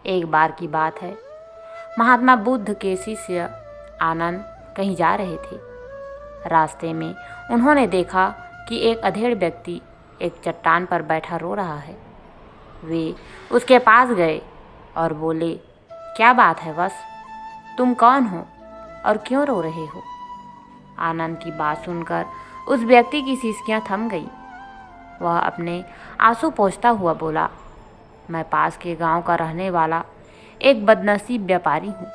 एक बार की बात है, महात्मा बुद्ध के शिष्य आनंद कहीं जा रहे थे। रास्ते में उन्होंने देखा कि एक अधेड़ व्यक्ति एक चट्टान पर बैठा रो रहा है। वे उसके पास गए और बोले, क्या बात है वत्स, तुम कौन हो और क्यों रो रहे हो? आनंद की बात सुनकर उस व्यक्ति की सिसकियां थम गई। वह अपने आंसू पोंछता हुआ बोला, मैं पास के गांव का रहने वाला एक बदनसीब व्यापारी हूँ।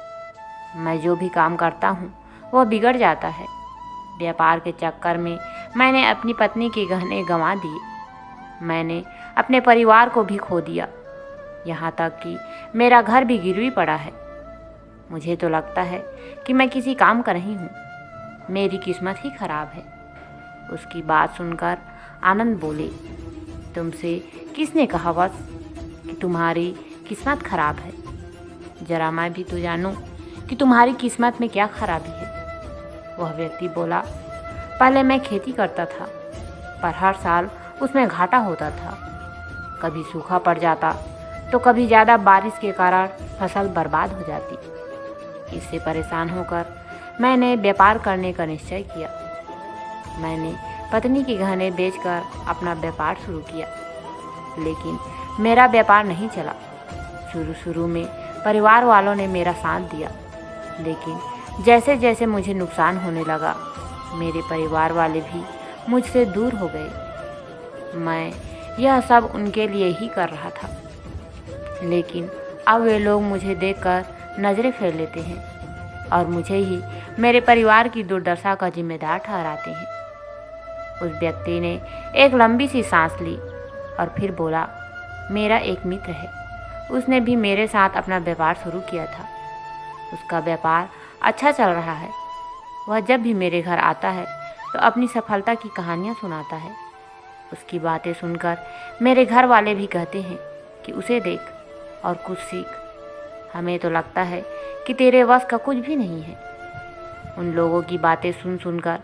मैं जो भी काम करता हूँ वह बिगड़ जाता है। व्यापार के चक्कर में मैंने अपनी पत्नी के गहने गंवा दिए। मैंने अपने परिवार को भी खो दिया, यहाँ तक कि मेरा घर भी गिरवी पड़ा है। मुझे तो लगता है कि मैं किसी काम का नहीं हूँ। मेरी किस्मत ही खराब है। उसकी बात सुनकर आनंद बोले, तुमसे किसने कहा वत्स कि तुम्हारी किस्मत खराब है? जरा मैं भी तो जानूं कि तुम्हारी किस्मत में क्या खराबी है। वह व्यक्ति बोला, पहले मैं खेती करता था, पर हर साल उसमें घाटा होता था। कभी सूखा पड़ जाता तो कभी ज़्यादा बारिश के कारण फसल बर्बाद हो जाती। इससे परेशान होकर मैंने व्यापार करने का निश्चय किया। मैंने पत्नी के गहने बेचकर अपना व्यापार शुरू किया, लेकिन मेरा व्यापार नहीं चला। शुरू में परिवार वालों ने मेरा साथ दिया, लेकिन जैसे जैसे मुझे नुकसान होने लगा, मेरे परिवार वाले भी मुझसे दूर हो गए। मैं यह सब उनके लिए ही कर रहा था, लेकिन अब वे लोग मुझे देखकर नज़रें फेर लेते हैं और मुझे ही मेरे परिवार की दुर्दशा का जिम्मेदार ठहराते हैं। उस व्यक्ति ने एक लंबी सी सांस ली और फिर बोला, मेरा एक मित्र है, उसने भी मेरे साथ अपना व्यापार शुरू किया था। उसका व्यापार अच्छा चल रहा है। वह जब भी मेरे घर आता है तो अपनी सफलता की कहानियाँ सुनाता है। उसकी बातें सुनकर मेरे घर वाले भी कहते हैं कि उसे देख और कुछ सीख। हमें तो लगता है कि तेरे वश का कुछ भी नहीं है। उन लोगों की बातें सुनकर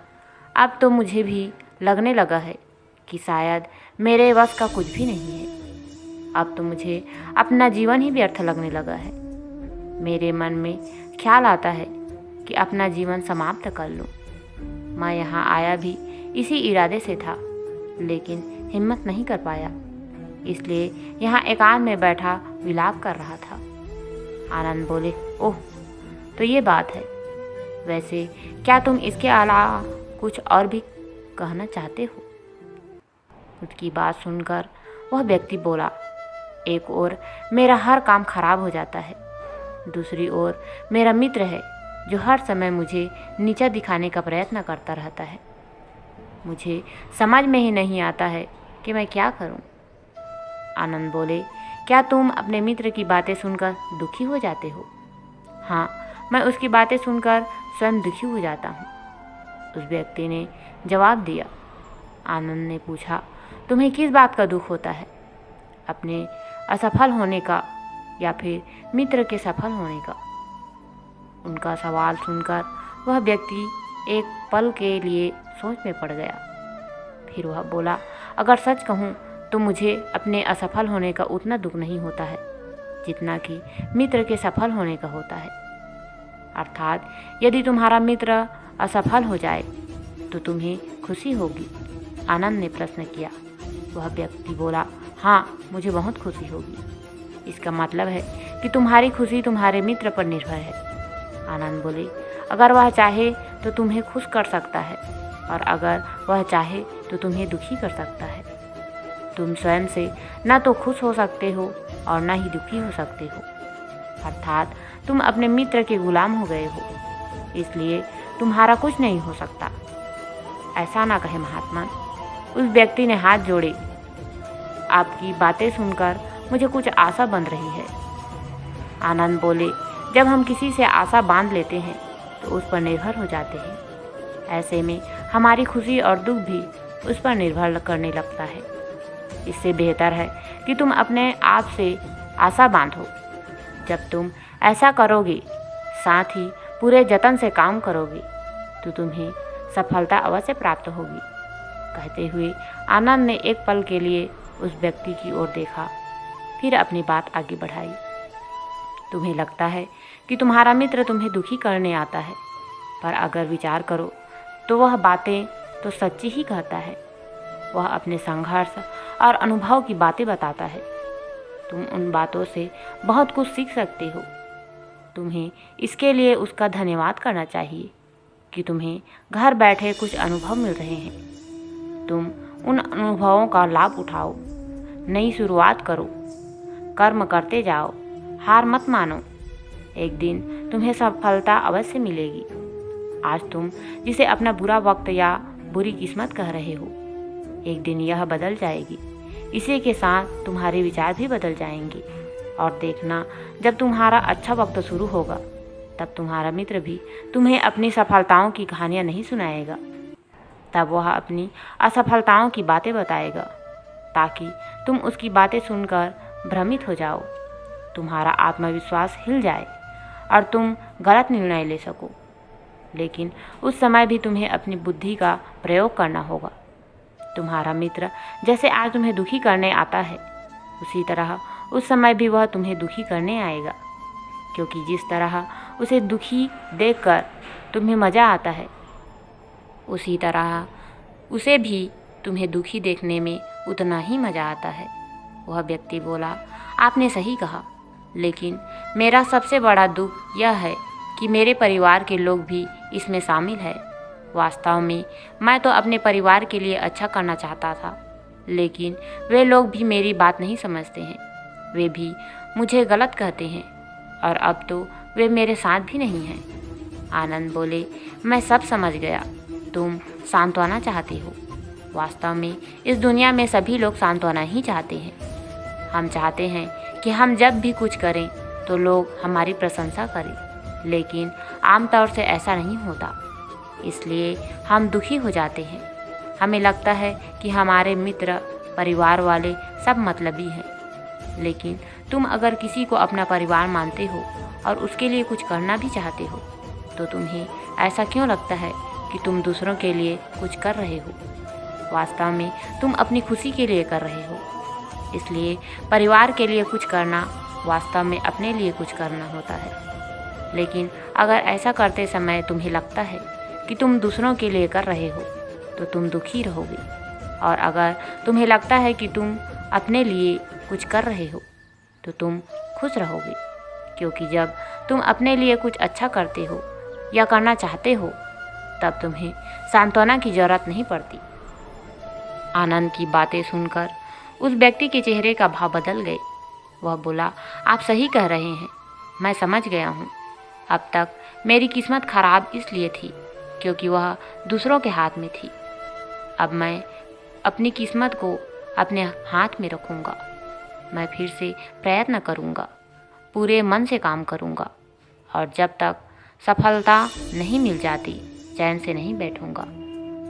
अब तो मुझे भी लगने लगा है कि शायद मेरे वश का कुछ भी नहीं है। अब तो मुझे अपना जीवन ही व्यर्थ लगने लगा है। मेरे मन में ख्याल आता है कि अपना जीवन समाप्त कर लूं। मैं यहाँ आया भी इसी इरादे से था, लेकिन हिम्मत नहीं कर पाया, इसलिए यहाँ एकांत में बैठा विलाप कर रहा था। आनंद बोले, ओह, तो ये बात है। वैसे क्या तुम इसके अलावा कुछ और भी कहना चाहते हो? उसकी बात सुनकर वह व्यक्ति बोला, एक ओर मेरा हर काम खराब हो जाता है, दूसरी ओर मेरा मित्र है जो हर समय मुझे नीचा दिखाने का प्रयत्न करता रहता है। मुझे समझ में ही नहीं आता है कि मैं क्या करूं। आनंद बोले, क्या तुम अपने मित्र की बातें सुनकर दुखी हो जाते हो? हाँ, मैं उसकी बातें सुनकर स्वयं दुखी हो जाता हूँ, उस व्यक्ति ने जवाब दिया। आनंद ने पूछा, तुम्हें किस बात का दुख होता है? अपने असफल होने का या फिर मित्र के सफल होने का? उनका सवाल सुनकर वह व्यक्ति एक पल के लिए सोच में पड़ गया। फिर वह बोला, अगर सच कहूँ तो मुझे अपने असफल होने का उतना दुख नहीं होता है जितना कि मित्र के सफल होने का होता है। अर्थात यदि तुम्हारा मित्र असफल हो जाए तो तुम्हें खुशी होगी? आनंद ने प्रश्न किया। वह व्यक्ति बोला, हाँ, मुझे बहुत खुशी होगी। इसका मतलब है कि तुम्हारी खुशी तुम्हारे मित्र पर निर्भर है। आनंद बोले, अगर वह चाहे तो तुम्हें खुश कर सकता है, और अगर वह चाहे तो तुम्हें दुखी कर सकता है। तुम स्वयं से ना तो खुश हो सकते हो और ना ही दुखी हो सकते हो। अर्थात तुम अपने मित्र के गुलाम हो गए हो, इसलिए तुम्हारा कुछ नहीं हो सकता। ऐसा ना कहे महात्मा। उस व्यक्ति ने हाथ जोड़े। आपकी बातें सुनकर मुझे कुछ आशा बन रही है। आनंद बोले, जब हम किसी से आशा बांध लेते हैं तो उस पर निर्भर हो जाते हैं। ऐसे में हमारी खुशी और दुख भी उस पर निर्भर करने लगता है। इससे बेहतर है कि तुम अपने आप से आशा बांधो। जब तुम ऐसा करोगे, साथ ही पूरे जतन से काम करोगे, तो तुम्हें सफलता अवश्य प्राप्त होगी। कहते हुए आनंद ने एक पल के लिए उस व्यक्ति की ओर देखा, फिर अपनी बात आगे बढ़ाई। तुम्हें लगता है कि तुम्हारा मित्र तुम्हें दुखी करने आता है, पर अगर विचार करो तो वह बातें तो सच्ची ही कहता है। वह अपने संघर्ष और अनुभव की बातें बताता है। तुम उन बातों से बहुत कुछ सीख सकते हो। तुम्हें इसके लिए उसका धन्यवाद करना चाहिए कि तुम्हें घर बैठे कुछ अनुभव मिल रहे हैं। तुम उन अनुभवों का लाभ उठाओ, नई शुरुआत करो, कर्म करते जाओ, हार मत मानो। एक दिन तुम्हें सफलता अवश्य मिलेगी। आज तुम जिसे अपना बुरा वक्त या बुरी किस्मत कह रहे हो, एक दिन यह बदल जाएगी। इसी के साथ तुम्हारे विचार भी बदल जाएंगे। और देखना, जब तुम्हारा अच्छा वक्त शुरू होगा तब तुम्हारा मित्र भी तुम्हें अपनी सफलताओं की कहानियाँ नहीं सुनाएगा। तब वह अपनी असफलताओं की बातें बताएगा ताकि तुम उसकी बातें सुनकर भ्रमित हो जाओ, तुम्हारा आत्मविश्वास हिल जाए और तुम गलत निर्णय ले सको। लेकिन उस समय भी तुम्हें अपनी बुद्धि का प्रयोग करना होगा। तुम्हारा मित्र जैसे आज तुम्हें दुखी करने आता है, उसी तरह उस समय भी वह तुम्हें दुखी करने आएगा, क्योंकि जिस तरह उसे दुखी देखकर तुम्हें मज़ा आता है, उसी तरह उसे भी तुम्हें दुखी देखने में उतना ही मज़ा आता है। वह व्यक्ति बोला, आपने सही कहा, लेकिन मेरा सबसे बड़ा दुख यह है कि मेरे परिवार के लोग भी इसमें शामिल है। वास्तव में मैं तो अपने परिवार के लिए अच्छा करना चाहता था, लेकिन वे लोग भी मेरी बात नहीं समझते हैं। वे भी मुझे गलत कहते हैं और अब तो वे मेरे साथ भी नहीं हैं। आनंद बोले, मैं सब समझ गया। तुम सांत्वना चाहते हो। वास्तव में इस दुनिया में सभी लोग सांत्वना ही चाहते हैं। हम चाहते हैं कि हम जब भी कुछ करें तो लोग हमारी प्रशंसा करें, लेकिन आमतौर से ऐसा नहीं होता। इसलिए हम दुखी हो जाते हैं। हमें लगता है कि हमारे मित्र, परिवार वाले सब मतलबी हैं। लेकिन तुम अगर किसी को अपना परिवार मानते हो और उसके लिए कुछ करना भी चाहते हो, तो तुम्हें ऐसा क्यों लगता है कि तुम दूसरों के लिए कुछ कर रहे हो? वास्तव में तुम अपनी खुशी के लिए कर रहे हो। इसलिए परिवार के लिए कुछ करना वास्तव में अपने लिए कुछ करना होता है। लेकिन अगर ऐसा करते समय तुम्हें लगता है कि तुम दूसरों के लिए कर रहे हो, तो तुम दुखी रहोगे। और अगर तुम्हें लगता है कि तुम अपने लिए कुछ कर रहे हो, तो तुम खुश रहोगे, क्योंकि जब तुम अपने लिए कुछ अच्छा करते हो या करना चाहते हो, तब तुम्हें सांत्वना की ज़रूरत नहीं पड़ती। आनंद की बातें सुनकर उस व्यक्ति के चेहरे का भाव बदल गए। वह बोला, आप सही कह रहे हैं, मैं समझ गया हूँ। अब तक मेरी किस्मत खराब इसलिए थी क्योंकि वह दूसरों के हाथ में थी। अब मैं अपनी किस्मत को अपने हाथ में रखूँगा। मैं फिर से प्रयत्न करूँगा, पूरे मन से काम करूँगा, और जब तक सफलता नहीं मिल जाती चैन से नहीं बैठूँगा।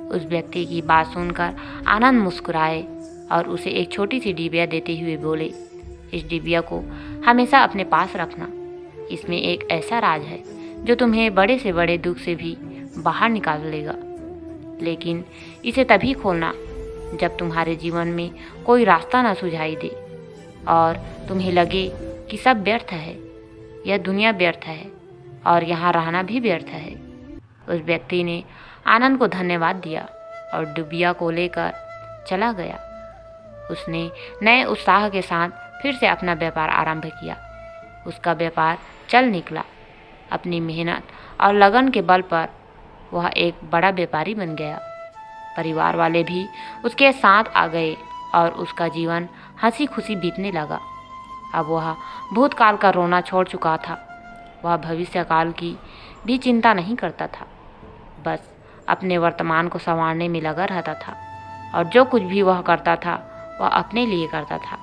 उस व्यक्ति की बात सुनकर आनंद मुस्कुराए और उसे एक छोटी सी डिबिया देते हुए बोले, इस डिबिया को हमेशा अपने पास रखना। इसमें एक ऐसा राज है जो तुम्हें बड़े से बड़े दुख से भी बाहर निकाल लेगा। लेकिन इसे तभी खोलना जब तुम्हारे जीवन में कोई रास्ता ना सुझाई दे और तुम्हें लगे कि सब व्यर्थ है, यह दुनिया व्यर्थ है और यहाँ रहना भी व्यर्थ है। उस व्यक्ति ने आनंद को धन्यवाद दिया और डिबिया को लेकर चला गया। उसने नए उत्साह के साथ फिर से अपना व्यापार आरंभ किया। उसका व्यापार चल निकला। अपनी मेहनत और लगन के बल पर वह एक बड़ा व्यापारी बन गया। परिवार वाले भी उसके साथ आ गए और उसका जीवन हंसी खुशी बीतने लगा। अब वह भूतकाल का रोना छोड़ चुका था। वह भविष्यकाल की भी चिंता नहीं करता था, बस अपने वर्तमान को संवारने में लगा रहता था। और जो कुछ भी वह करता था वह अपने लिए करता था,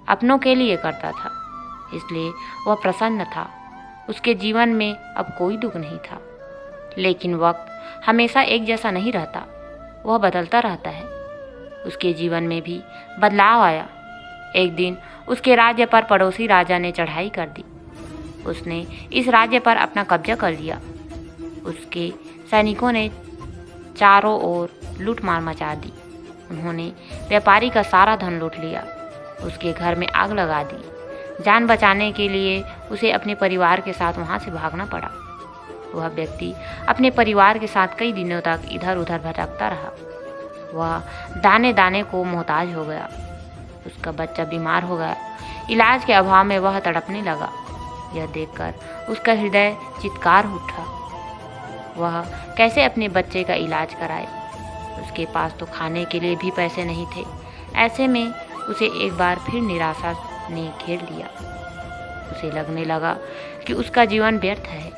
अपनों के लिए करता था। इसलिए वह प्रसन्न था। उसके जीवन में अब कोई दुख नहीं था। लेकिन वक्त हमेशा एक जैसा नहीं रहता, वह बदलता रहता है। उसके जीवन में भी बदलाव आया। एक दिन उसके राज्य पर पड़ोसी राजा ने चढ़ाई कर दी। उसने इस राज्य पर अपना कब्जा कर लिया। उसके सैनिकों ने चारों ओर लूटमार मचा दी। उन्होंने व्यापारी का सारा धन लूट लिया। उसके घर में आग लगा दी। जान बचाने के लिए उसे अपने परिवार के साथ वहाँ से भागना पड़ा। वह व्यक्ति अपने परिवार के साथ कई दिनों तक इधर उधर भटकता रहा। वह दाने दाने को मोहताज हो गया। उसका बच्चा बीमार हो गया। इलाज के अभाव में वह तड़पने लगा। यह देखकर उसका हृदय चित्कार उठा। वह कैसे अपने बच्चे का इलाज कराए? उसके पास तो खाने के लिए भी पैसे नहीं थे। ऐसे में उसे एक बार फिर निराशा ने घेर लिया। उसे लगने लगा कि उसका जीवन व्यर्थ है,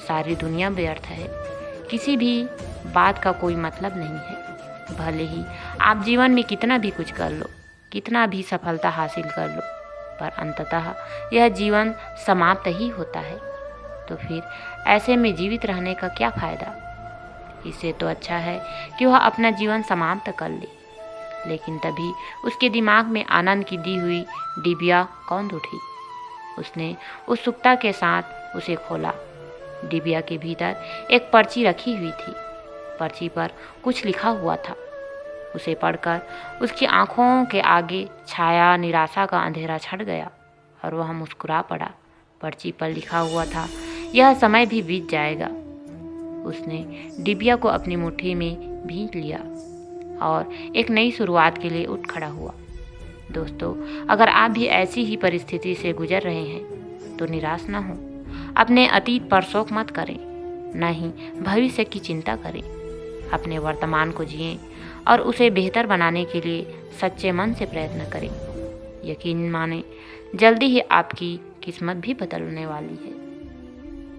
सारी दुनिया व्यर्थ है, किसी भी बात का कोई मतलब नहीं है। भले ही आप जीवन में कितना भी कुछ कर लो, कितना भी सफलता हासिल कर लो, पर अंततः यह जीवन समाप्त ही होता है। तो फिर ऐसे में जीवित रहने का क्या फ़ायदा? इससे तो अच्छा है कि वह अपना जीवन समाप्त कर ले। लेकिन तभी उसके दिमाग में आनंद की दी हुई डिबिया कौंध उठी। उसने उत्सुकता के साथ उसे खोला। डिबिया के भीतर एक पर्ची रखी हुई थी। पर्ची पर कुछ लिखा हुआ था। उसे पढ़कर उसकी आंखों के आगे छाया निराशा का अंधेरा छट गया और वह मुस्कुरा पड़ा। पर्ची पर लिखा हुआ था, यह समय भी बीत जाएगा। उसने डिबिया को अपनी मुट्ठी में भींच लिया और एक नई शुरुआत के लिए उठ खड़ा हुआ। दोस्तों, अगर आप भी ऐसी ही परिस्थिति से गुजर रहे हैं तो निराश न हो। अपने अतीत पर शोक मत करें, न ही भविष्य की चिंता करें। अपने वर्तमान को जिएं और उसे बेहतर बनाने के लिए सच्चे मन से प्रयत्न करें। यकीन माने, जल्दी ही आपकी किस्मत भी बदलने वाली है।